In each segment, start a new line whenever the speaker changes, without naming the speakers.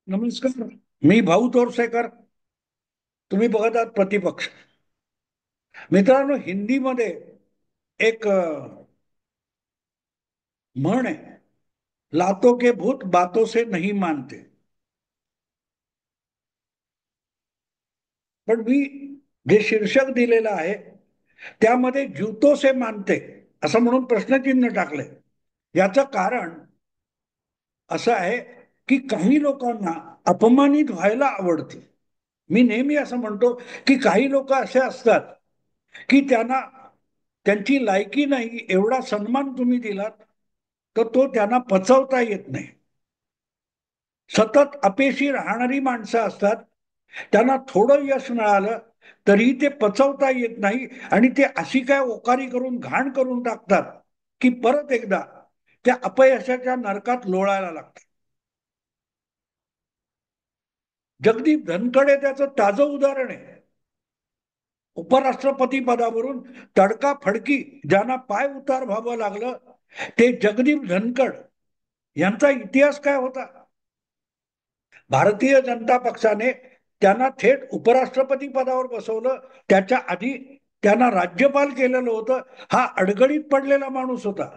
नमस्कार. मी भाऊ तोरसेकर. तुम्ही बघत आहात प्रतिपक्ष. मित्रांनो, हिंदीमध्ये एक म्हण आहे, लातों के भूत बातों से नहीं मानते. पण मी जे शीर्षक दिलेलं आहे त्यामध्ये जूतो से मानते असं म्हणून प्रश्नचिन्ह टाकलंय. याचं कारण असं आहे की काही लोकांना अपमानित व्हायला आवडते. मी नेहमी असं म्हणतो की काही लोक असे असतात की त्यांना त्यांची लायकी नाही एवढा सन्मान तुम्ही दिलात तर तो त्यांना पचवता येत नाही. सतत अपेशी राहणारी माणसं असतात, त्यांना थोडं यश मिळालं तरी ते पचवता येत नाही आणि ते अशी काय ओकारी करून घाण करून टाकतात की परत एकदा त्या अपयशाच्या नरकात लोळायला लागतात. जगदीप धनखडे त्याचं ताजं उदाहरण आहे. उपराष्ट्रपती पदावरून तडकाफडकी ज्यांना पाय उतार व्हावं लागलं ते जगदीप धनखड यांचा इतिहास काय होता. भारतीय जनता पक्षाने त्यांना थेट उपराष्ट्रपती पदावर बसवलं. त्याच्या आधी त्यांना राज्यपाल केलेलं होतं. हा अडगळीत पडलेला माणूस होता.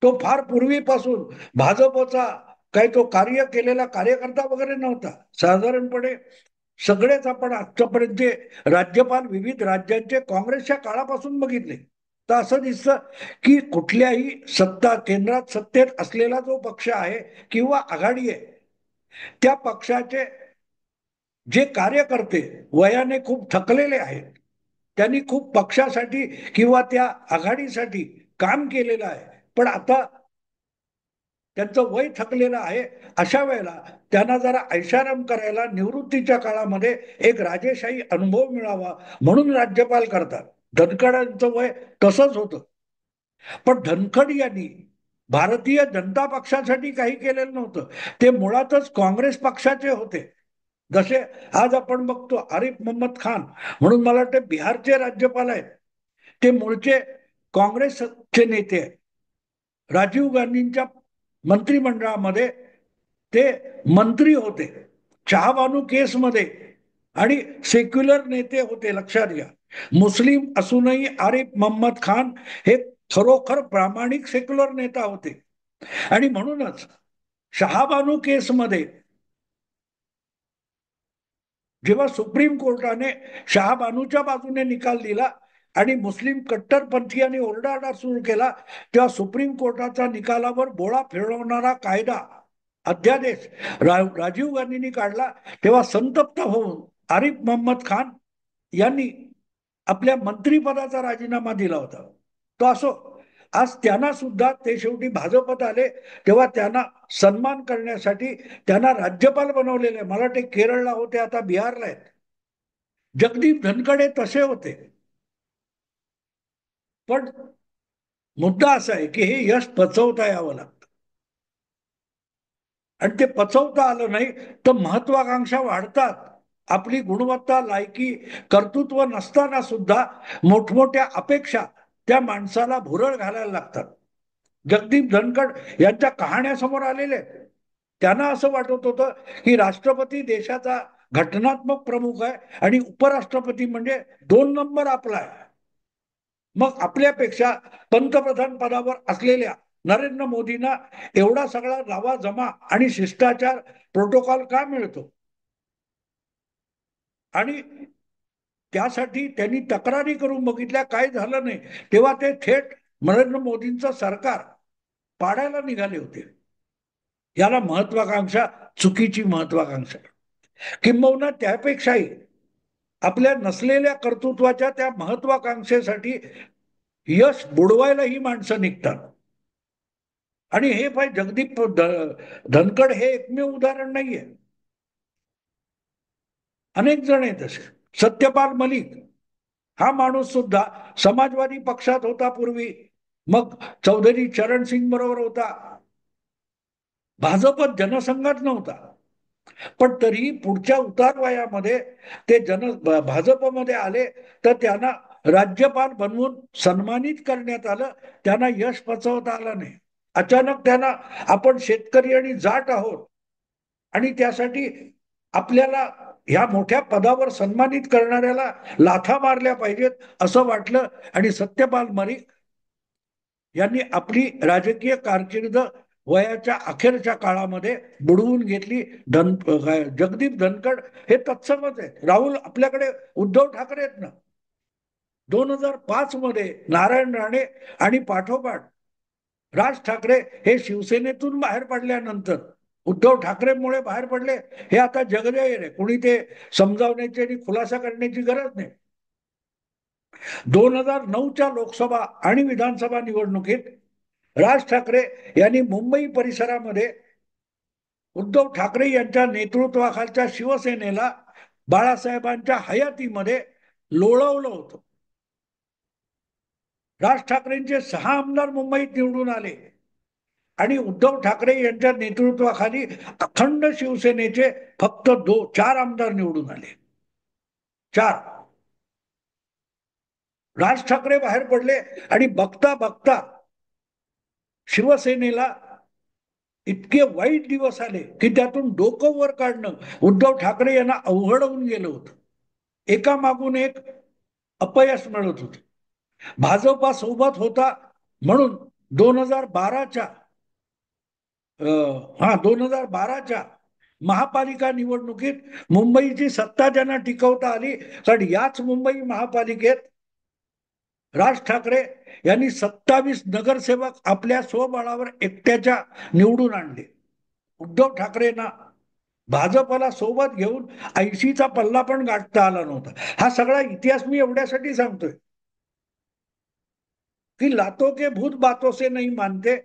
तो फार पूर्वीपासून भाजपचा काही तो कार्य केलेला कार्यकर्ता वगैरे नव्हता. साधारणपणे सगळेच आपण आजपर्यंत जे राज्यपाल विविध राज्यांचे काँग्रेसच्या काळापासून बघितले तर असं दिसतं की कुठल्याही सत्ता केंद्रात सत्तेत असलेला जो पक्ष आहे किंवा आघाडी आहे त्या पक्षाचे जे कार्यकर्ते वयाने खूप थकलेले आहेत, त्यांनी खूप पक्षासाठी किंवा त्या आघाडीसाठी काम केलेलं आहे, पण आता त्यांचं वय थकलेलं आहे. अशा वेळेला त्यांना जरा ऐशाराम करायला निवृत्तीच्या काळामध्ये एक राजेशाही अनुभव मिळावा म्हणून राज्यपाल करतात. धनखडांचं वय तसंच होतं. पण धनखड यांनी भारतीय जनता पक्षासाठी काही केलेलं नव्हतं. ते मुळातच काँग्रेस पक्षाचे होते. जसे आज आपण बघतो आरिफ मोहम्मद खान म्हणून मला वाटतं बिहारचे राज्यपाल आहेत. ते मूळचे काँग्रेसचे नेते आहेत. राजीव गांधींच्या मंत्रिमंडळामध्ये ते मंत्री होते. शहाबानू केसमध्ये आणि सेक्युलर नेते होते. लक्षात घ्या, मुस्लिम असूनही आरिफ मोहम्मद खान हे खरोखर प्रामाणिक सेक्युलर नेता होते. आणि म्हणूनच शहाबानू केसमध्ये जेव्हा सुप्रीम कोर्टाने शहाबानूच्या बाजूने निकाल दिला आणि मुस्लिम कट्टरपंथीयांनी ओरडाआरडा सुरू केला तेव्हा सुप्रीम कोर्टाच्या निकालावर बोळा फिरवणारा कायदा अध्यादेश राजीव गांधींनी काढला. तेव्हा संतप्त होऊन आरिफ मोहम्मद खान यांनी आपल्या मंत्रीपदाचा राजीनामा दिला होता. तो असो, आज त्यांना सुद्धा ते शेवटी भाजपत आले तेव्हा त्यांना सन्मान करण्यासाठी त्यांना राज्यपाल बनवलेले. मला ते केरळला होते, आता बिहारला आहेत. जगदीप धनखडे तसे होते. पण मुद्दा असा आहे की हे यश पचवता यावं लागतं आणि ते पचवता आलं नाही तर महत्वाकांक्षा वाढतात. आपली गुणवत्ता लायकी कर्तृत्व नसताना सुद्धा मोठमोठ्या अपेक्षा त्या माणसाला भुरळ घालायला लागतात. जगदीप धनखड यांच्या कहाण्या समोर आलेल्या आहेत. त्यांना असं वाटत होतं की राष्ट्रपती देशाचा घटनात्मक प्रमुख आहे आणि उपराष्ट्रपती म्हणजे 2 नंबर आपला आहे. मग आपल्यापेक्षा पंतप्रधान पदावर असलेल्या नरेंद्र मोदींना एवढा सगळा लावा जमा आणि शिष्टाचार प्रोटोकॉल का मिळतो. आणि त्यासाठी त्यांनी तक्रारी करून बघितल्या, काय झालं नाही. तेव्हा ते थेट नरेंद्र मोदींचं सरकार पाडायला निघाले होते. याला महत्वाकांक्षा, चुकीची महत्वाकांक्षा. किंबहुना त्यापेक्षाही आपल्या नसलेल्या कर्तृत्वाच्या त्या महत्वाकांक्षेसाठी यश बुडवायला ही माणसं निघतात. आणि हे पाय जगदीप धनखड हे एकमेव उदाहरण नाहीये. अनेक जण आहेत असे. सत्यपाल मलिक हा माणूस सुद्धा समाजवादी पक्षात होता पूर्वी, मग चौधरी चरण सिंग बरोबर होता. भाजपत जनसंघात नव्हता, पण तरीही पुढच्या उतार वयामध्ये ते भाजपमध्ये आले तर त्यांना राज्यपाल बनवून सन्मानित करण्यात आलं. त्यांना यश पचवता आलं नाही. अचानक त्यांना आपण शेतकरी आणि जाट आहोत आणि त्यासाठी आपल्याला ह्या मोठ्या पदावर सन्मानित करणाऱ्याला लाथा मारल्या पाहिजेत असं वाटलं आणि सत्यपाल मलिक यांनी आपली राजकीय कारकीर्द वयाच्या अखेरच्या काळामध्ये बुडवून घेतली. जगदीप धनखड हे तत्समच आहेत. राहुल आपल्याकडे उद्धव ठाकरे आहेत ना. 2005 मध्ये नारायण राणे आणि पाठोपाठ राज ठाकरे हे शिवसेनेतून बाहेर पडल्यानंतर उद्धव ठाकरेंमुळे बाहेर पडले हे आता जगजाहीर आहे. कोणी ते समजावण्याची आणि खुलासा करण्याची गरज नाही. 2009च्या लोकसभा आणि विधानसभा निवडणुकीत राज ठाकरे यांनी मुंबई परिसरामध्ये उद्धव ठाकरे यांच्या नेतृत्वाखालच्या शिवसेनेला बाळासाहेबांच्या हयातीमध्ये लोळवलं होतं. राज ठाकरेंचे 6 आमदार मुंबईत निवडून आले आणि उद्धव ठाकरे यांच्या नेतृत्वाखाली अखंड शिवसेनेचे फक्त 4 आमदार निवडून आले. 4. राज ठाकरे बाहेर पडले आणि बघता बघता शिवसेनेला इतके वाईट दिवस आले की त्यातून डोकं वर काढणं उद्धव ठाकरे यांना अवघड होऊन गेलं होतं. एकामागून एक अपयश मिळत होते. भाजपा सोबत होता म्हणून 2012च्या 2012च्या महापालिका निवडणुकीत मुंबईची सत्ता ज्यांना टिकवता आली, कारण याच मुंबई महापालिकेत राज ठाकरे यांनी 27 नगरसेवक आपल्या स्वबळावर एकट्याच्या निवडून आणले. उद्धव ठाकरेंना भाजपला सोबत घेऊन 80चा पल्ला पण गाठता आला नव्हता. हा सगळा इतिहास मी एवढ्यासाठी सांगतोय की लातो के भूत बातों से नहीं मानते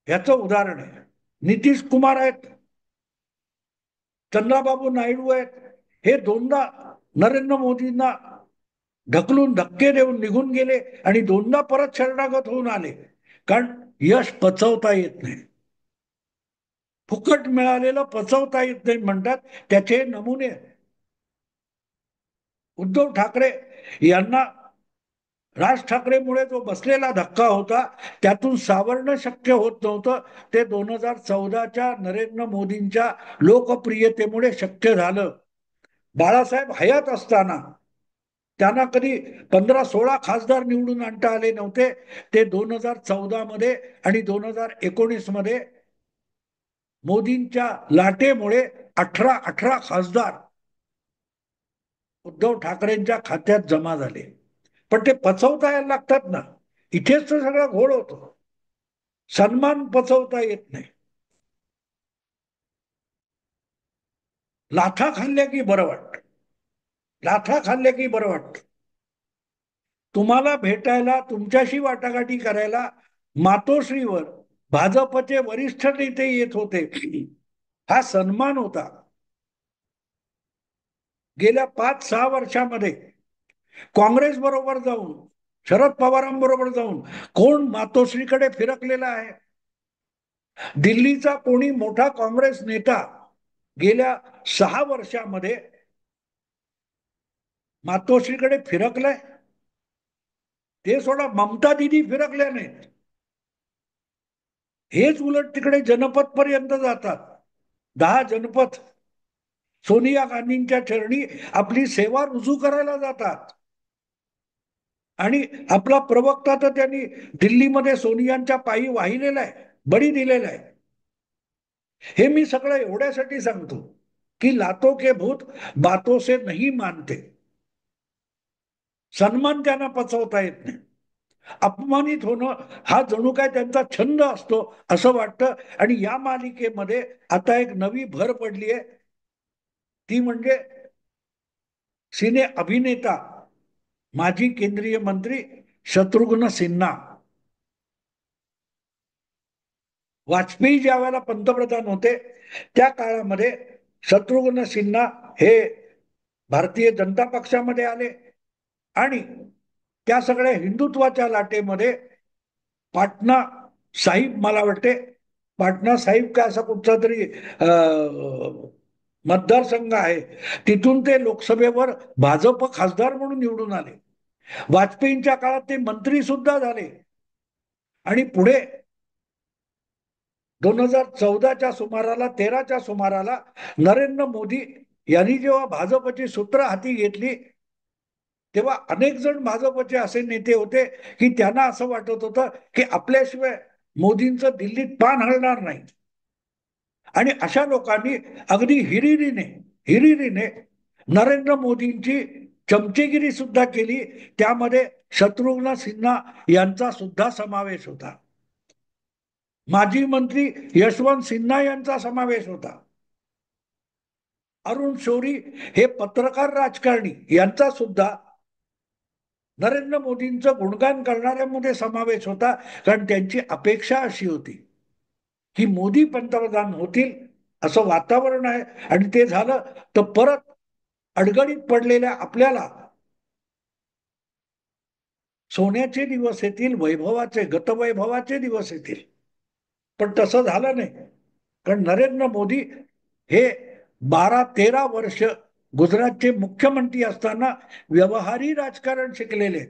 याचं उदाहरण आहे. नितीश कुमार आहेत, चंद्राबाबू नायडू आहेत, हे दोनदा नरेंद्र मोदींना ढकलून धक्के देऊन निघून गेले आणि दोनदा परत शरणागत होऊन आले. कारण यश पचवता येत नाही. फुकट मिळालेलं पचवता येत नाही म्हणतात, त्याचे नमुने. उद्धव ठाकरे यांना राज ठाकरेमुळे जो बसलेला धक्का होता त्यातून सावरणं शक्य होत नव्हतं. ते 2014च्या नरेंद्र मोदींच्या लोकप्रियतेमुळे शक्य झालं. बाळासाहेब हयात असताना त्यांना कधी 15-16 खासदार निवडून आणता आले नव्हते. ते 2014 मध्ये आणि 2019 मध्ये मोदींच्या लाटेमुळे 18 खासदार उद्धव ठाकरेंच्या खात्यात जमा झाले. पण ते पचवता यायला लागतात ना. इथेच तर सगळा घोळ होतो. सन्मान पचवता येत नाही. लाथा खाल्ल्या की बरं वाटतं. लाथा खाल्ल्या की बरं वाटतं. तुम्हाला भेटायला, तुमच्याशी वाटाघाटी करायला मातोश्रीवर भाजपचे वरिष्ठ नेते येत होते. हा सन्मान होता. गेल्या 5-6 वर्षामध्ये काँग्रेस बरोबर जाऊन, शरद पवारांबरोबर जाऊन कोण मातोश्रीकडे फिरकलेला आहे? दिल्लीचा कोणी मोठा काँग्रेस नेता गेल्या 6 वर्षामध्ये मातोश्रीकडे फिरकलाय? ते सोडा, ममता दिदी फिरकल्या नाहीत. हेच उलट तिकडे जनपद पर्यंत जातात. 10 जनपद सोनिया गांधींच्या चरणी आपली सेवा रुजू करायला जातात. आणि आपला प्रवक्ता तर त्यांनी दिल्लीमध्ये सोनियांच्या पायी वाहिलेला आहे, बळी दिलेला आहे. हे मी सगळं एवढ्यासाठी सांगतो की लातो के भूत बातों से नहीं मानते. सन्मान त्यांना पचवता येत नाही. अपमानित होणं हा जणू काय त्यांचा छंद असतो असं वाटतं. आणि या मालिकेमध्ये आता एक नवी भर पडली आहे, ती म्हणजे सिने अभिनेता माजी केंद्रीय मंत्री शत्रुघ्न सिन्हा. वाजपेयी ज्या वेळेला पंतप्रधान होते त्या काळामध्ये शत्रुघ्न सिन्हा हे भारतीय जनता पक्षामध्ये आले आणि त्या सगळ्या हिंदुत्वाच्या लाटेमध्ये पाटणा साहिब, मला वाटते पाटणा साहिब का असा कुठचा तरी मतदारसंघ आहे, तिथून ते लोकसभेवर भाजप खासदार म्हणून निवडून आले. वाजपेयींच्या काळात ते मंत्री सुद्धा झाले आणि पुढे 2014च्या सुमाराला 13च्या सुमाराला नरेंद्र मोदी यांनी जेव्हा भाजपची सूत्र हाती घेतली तेव्हा अनेक जण भाजपचे असे नेते होते की त्यांना असं वाटत होतं की आपल्याशिवाय मोदींचं दिल्लीत पान हलणार नाही. आणि अशा लोकांनी अगदी हिरिरीने नरेंद्र मोदींची चमचेगिरी सुद्धा केली. त्यामध्ये शत्रुघ्न सिन्हा यांचा सुद्धा समावेश होता. माजी मंत्री यशवंत सिन्हा यांचा समावेश होता. अरुण शौरी हे पत्रकार राजकारणी यांचा सुद्धा नरेंद्र मोदींचं गुणगान करणाऱ्यांमध्ये समावेश होता. कारण त्यांची अपेक्षा अशी होती की मोदी पंतप्रधान होतील असं वातावरण आहे आणि ते झालं तर परत अडगणीत पडलेल्या आपल्याला सोन्याचे दिवस येतील, वैभवाचे गतवैभवाचे दिवस येतील. पण तसं झालं नाही. कारण नरेंद्र मोदी हे 12-13 वर्ष गुजरातचे मुख्यमंत्री असताना व्यवहारी राजकारण शिकलेले.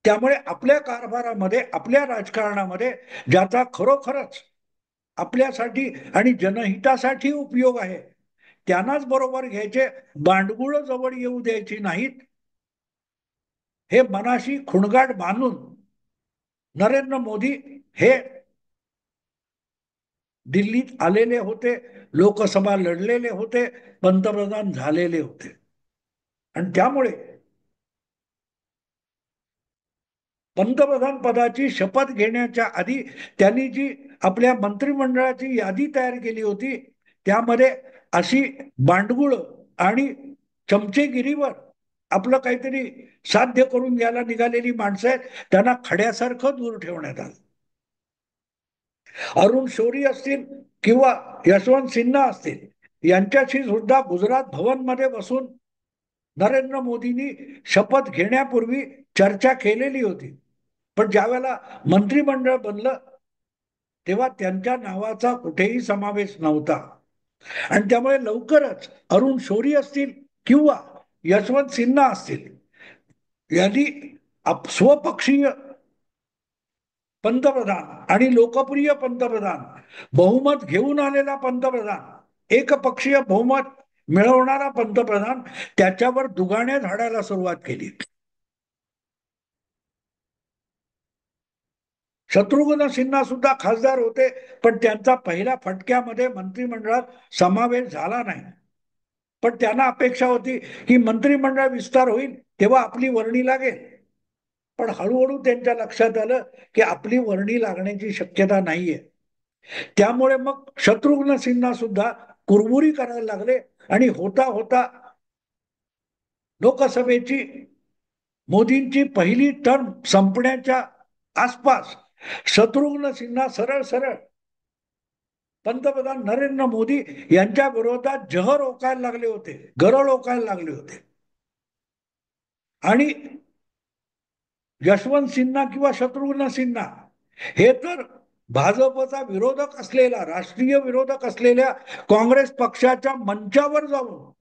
त्यामुळे आपल्या कारभारामध्ये आपल्या राजकारणामध्ये ज्याचा खरोखरच आपल्यासाठी आणि जनहितासाठी उपयोग आहे त्यांनाच बरोबर घ्यायचे, बांडगुळ जवळ येऊ द्यायची नाहीत. हे मनाशी खुणगाट बांधून नरेंद्र मोदी हे दिल्लीत आलेले होते, लोकसभा लढलेले होते, पंतप्रधान झालेले होते. आणि त्यामुळे पंतप्रधान पदाची शपथ घेण्याच्या आधी त्यांनी जी आपल्या मंत्रिमंडळाची यादी तयार केली होती त्यामध्ये अशी बांडगुळ आणि चमचेगिरीवर आपलं काहीतरी साध्य करून घ्यायला निघालेली माणसं आहेत, त्यांना खड्यासारखं दूर ठेवण्यात आलं. अरुण शौरी असतील किंवा यशवंत सिन्हा असतील यांच्याशी सुद्धा गुजरात भवन मध्ये बसून नरेंद्र मोदींनी शपथ घेण्यापूर्वी चर्चा केलेली होती. पण ज्यावेळेला मंत्रिमंडळ बनलं तेव्हा त्यांच्या नावाचा कुठेही समावेश नव्हता. आणि त्यामुळे लवकरच अरुण शौरी असतील किंवा यशवंत सिन्हा असतील यांनी स्वपक्षीय पंतप्रधान आणि लोकप्रिय पंतप्रधान, बहुमत घेऊन आलेला पंतप्रधान, एकपक्षीय बहुमत मिळवणारा पंतप्रधान त्याच्यावर दुगाण्या झाडायला सुरुवात केली. शत्रुघ्न सिन्हा सुद्धा खासदार होते पण त्यांचा पहिल्या फटक्यामध्ये मंत्रिमंडळात समावेश झाला नाही. पण त्यांना अपेक्षा होती की मंत्रिमंडळ विस्तार होईल तेव्हा आपली वर्णी लागेल. पण हळूहळू त्यांच्या लक्षात आलं की आपली वर्णी लागण्याची शक्यता नाहीये. त्यामुळे मग शत्रुघ्न सिन्हा सुद्धा कुरबुरी करायला लागले आणि होता होता लोकसभेची मोदींची पहिली टर्म संपण्याच्या आसपास शत्रुघ्न सिन्हा सरळ सरळ पंतप्रधान नरेंद्र मोदी यांच्या विरोधात जहर ओकायला लागले होते, गरळ ओकायला लागले होते. आणि यशवंत सिन्हा किंवा शत्रुघ्न सिन्हा हे तर भाजपचा विरोधक असलेला, राष्ट्रीय विरोधक असलेल्या काँग्रेस पक्षाच्या मंचावर जाऊन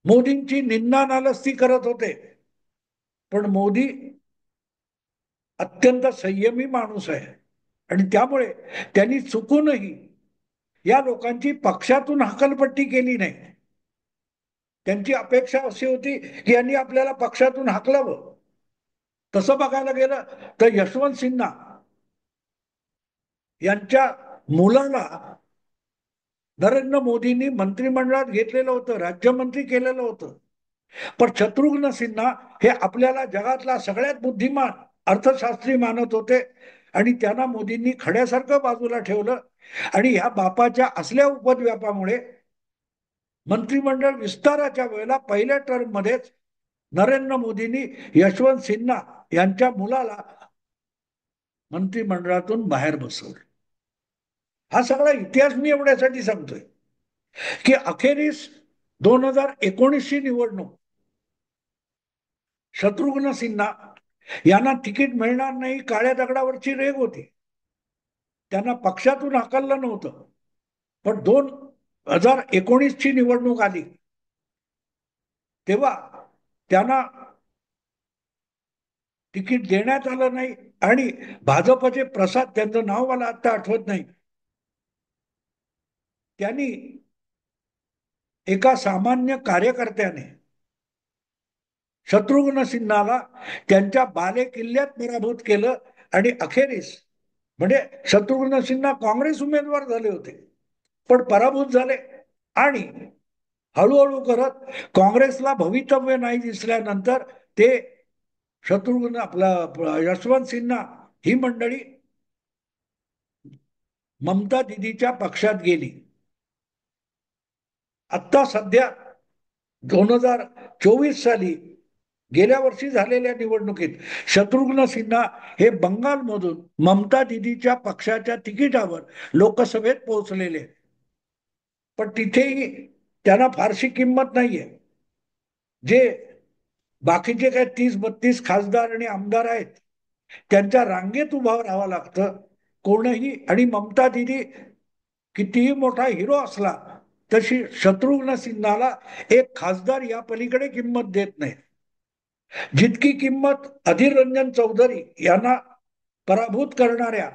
मोदींची निंदा नालस्ती करत होते. पण मोदी अत्यंत संयमी माणूस आहे आणि त्यामुळे त्यांनी चुकूनही या लोकांची पक्षातून हकलपट्टी केली नाही. त्यांची अपेक्षा अशी होती की यांनी आपल्याला पक्षातून हाकलावं. तसं बघायला गेलं तर यशवंत सिन्हा यांच्या मुलाला नरेंद्र मोदींनी मंत्रिमंडळात घेतलेलं होतं, राज्यमंत्री केलेलं होतं. पण शत्रुघ्न सिन्हा हे आपल्याला जगातला सगळ्यात बुद्धिमान अर्थशास्त्री मानत होते आणि त्यांना मोदींनी खड्यासारखं बाजूला ठेवलं. आणि ह्या बापाच्या असल्या उपद्व्यापामुळे मंत्रिमंडळ विस्ताराच्या वेळेला पहिल्या टर्म मध्येच नरेंद्र मोदींनी यशवंत सिन्हा यांच्या मुलाला मंत्रिमंडळातून बाहेर बसवलं. हा सगळा इतिहास मी एवढ्यासाठी सांगतोय की अखेरीस 2019 ची निवडणूक शत्रुघ्न सिन्हा यांना तिकीट मिळणार नाही, काळ्या दगडावरची रेग होती. त्यांना पक्षातून हाकललं नव्हतं. पण 2019 ची निवडणूक आली तेव्हा त्यांना तिकीट देण्यात आलं नाही आणि भाजपचे प्रसाद, त्यांचं नाव मला आता आठवत नाही, त्यांनी एका सामान्य कार्यकर्त्याने शत्रुघ्न सिन्हाला त्यांच्या बाले किल्ल्यात पराभूत केलं आणि अखेरीस, म्हणजे शत्रुघ्न सिन्हा काँग्रेस उमेदवार झाले होते पण पराभूत झाले आणि हळूहळू करत काँग्रेसला भवितव्य नाही दिसल्यानंतर ते शत्रुघ्न आपला यशवंत सिन्हा ही मंडळी ममता दिदीच्या पक्षात गेली. आता सध्या 2024 साली गेल्या वर्षी झालेल्या निवडणुकीत शत्रुघ्न सिन्हा हे बंगालमधून ममता दिदीच्या पक्षाच्या तिकिटावर लोकसभेत पोहोचलेले, पण तिथेही त्यांना फारशी किंमत नाहीये. जे बाकीचे काय 30-32 खासदार आणि आमदार आहेत त्यांच्या रांगेत उभं राहावं लागतं कोणही. आणि ममता दिदी कितीही मोठा हिरो असला तशी शत्रुघ्न सिन्हाला एक खासदार या पलीकडे किंमत देत नाही. जितकी किंमत अधीर रंजन चौधरी यांना पराभूत करणाऱ्या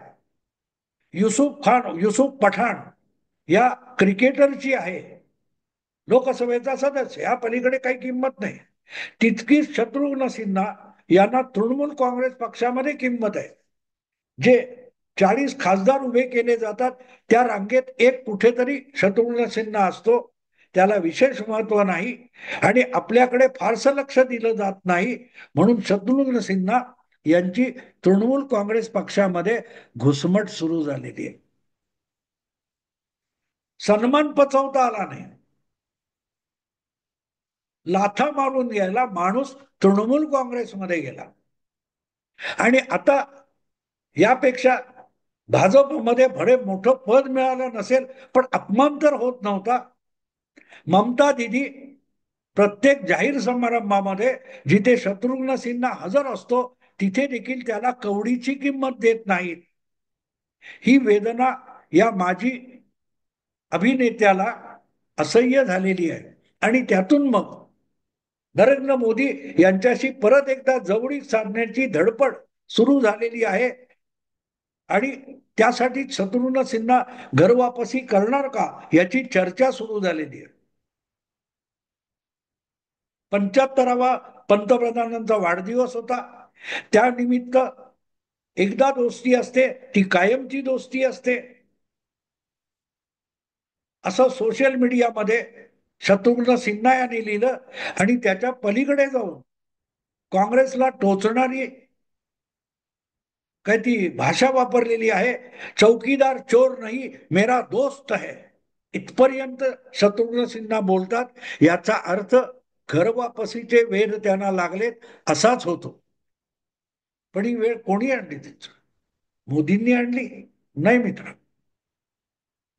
युसुफ पठाण या क्रिकेटरची आहे, लोकसभेचा सदस्य, या पलीकडे काही किंमत नाही, तितकीच शत्रुघ्न सिन्हा यांना तृणमूल काँग्रेस पक्षामध्ये किंमत आहे. जे 40 खासदार उभे केले जातात त्या रांगेत एक कुठेतरी शत्रुघ्न सिन्हा असतो, त्याला विशेष महत्व नाही आणि आपल्याकडे फारसं लक्ष दिलं जात नाही, म्हणून शत्रुघ्न सिन्हा यांची तृणमूल काँग्रेस पक्षामध्ये घुसमट सुरू झालेली आहे. सन्मान पचवता आला नाही, लाथा मारून घ्यायला माणूस तृणमूल काँग्रेसमध्ये गेला आणि आता यापेक्षा भाजपमध्ये भले मोठं पद मिळालं नसेल पण अपमान तर होत नव्हता. ममता दिदी प्रत्येक जाहीर समारंभामध्ये जिथे शत्रुघ्न सिन्हा हजर असतो तिथे देखील त्याला कवडीची किंमत देत नाहीत. ही वेदना या माजी अभिनेत्याला असह्य झालेली आहे आणि त्यातून मग नरेंद्र मोदी यांच्याशी परत एकदा जवळीक साधण्याची धडपड सुरू झालेली आहे आणि त्यासाठी शत्रुघ्न सिन्हा घरवापसी करणार का याची चर्चा सुरू झालेली आहे. 75वा पंतप्रधानांचा वाढदिवस होता, त्यानिमित्त एकदा दोस्ती असते ती कायमची दोस्ती असते असं सोशल मीडियामध्ये शत्रुघ्न सिन्हा यांनी लिहिलं आणि त्याच्या पलीकडे जाऊन काँग्रेसला टोचणारी काय ती भाषा वापरलेली आहे, चौकीदार चोर नाही मेरा दोस्त है, इथपर्यंत शत्रुघ्न सिन्हा बोलतात. याचा अर्थ घरवापसीचे वेध त्यांना लागलेत असाच होतो. पण ही वेळ कोणी आणली? तिच मोदींनी आणली नाही मित्र,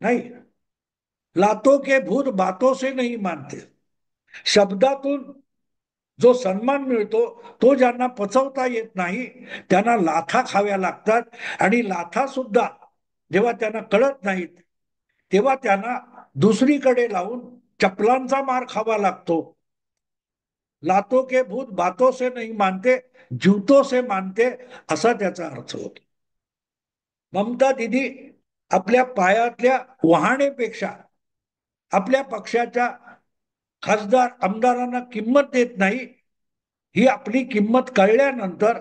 नाही. लातो के भूत बातों से नहीं मानते. शब्दातून जो सन्मान मिळतो तो ज्यांना पचवता येत नाही त्यांना लाथा खाव्या लागतात आणि लाथा सुद्धा जेव्हा त्यांना कळत नाहीत तेव्हा त्यांना दुसरीकडे लावून चपलांचा मार खावा लागतो. लातो के भूत बातों से नहीं मानते, जूतों से मानते असा त्याचा अर्थ होतो. ममता दिदी आपल्या पायातल्या वहाणेपेक्षा आपल्या पक्षाच्या खासदार आमदारांना किंमत देत नाही. ही आपली किंमत कळल्यानंतर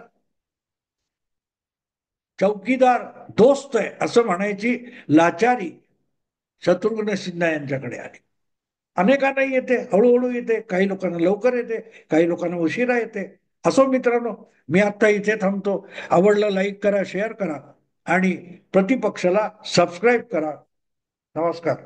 चौकीदार दोस्त आहे असं म्हणायची लाचारी शत्रुघ्न सिन्हा यांच्याकडे आली. अनेकांना येते, हळूहळू येते, काही लोकांना लवकर येते, काही लोकांना उशिरा येते. असो मित्रांनो, मी आता इथे थांबतो. आवडलं लाईक करा, शेअर करा आणि प्रतिपक्षाला सबस्क्राईब करा. नमस्कार.